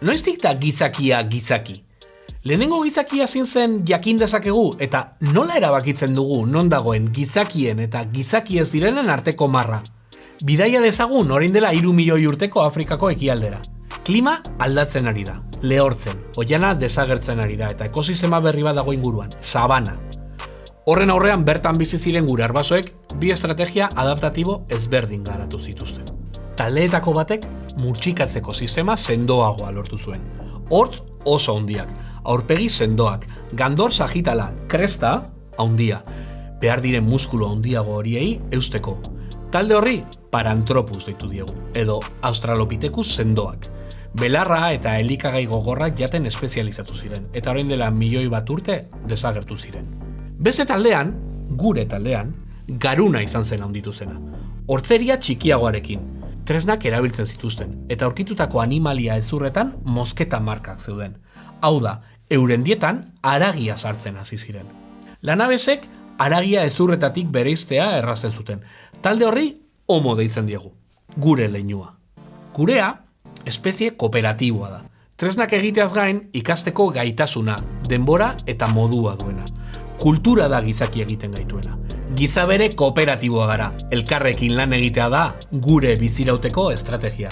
Noiztik da gizakia gizaki? Lehenengo gizakia zen jakin dezakegu eta nola erabakitzen dugu non dagoen gizakien eta gizaki ez direnen arteko marra? Bidaia dezagun orain dela 3 milioi urteko Afrikako ekialdera. Klima aldatzen ari da, lehortzen, oiana desagertzen ari da eta ekosistema berri bat dago inguruan, sabana. Horren aurrean bertan bizi ziren gure arbasoek bi estrategia adaptatibo ezberdin garatu zituzten. Taldeetako batek murtsikatzeko sistema sendoagoa lortu zuen. Hortz oso handiak, aurpegi sendoak, gandor sagitala, kresta handia, behar diren muskulu handiago horiei eusteko. Talde horri Paranthropus deitu diegu, edo Australopithecus sendoak. Belarra eta elikagai gogorrak jaten espezializatu ziren, eta orain dela 1 milioi bat urte desagertu ziren. Beste taldean, gure taldean, garuna izan zen handitu zena. Hortzeria txikiagoarekin, tresnak erabiltzen zituzten, eta aurkitutako animalia hezurretan mosketa markak zeuden. Hau da, euren dietan haragia sartzen hasi ziren. Lanabesek haragia hezurretatik bereiztea errazten zuten. Talde horri homo deitzen diegu, gure leinua. Gurea, espezie kooperatiboa da. Tresnak egiteaz gain ikasteko gaitasuna, denbora eta modua duena. Kultura da gizaki egiten gaituena. Giza bere kooperatiboa gara, elkarrekin lan egitea da gure bizirauteko estrategia.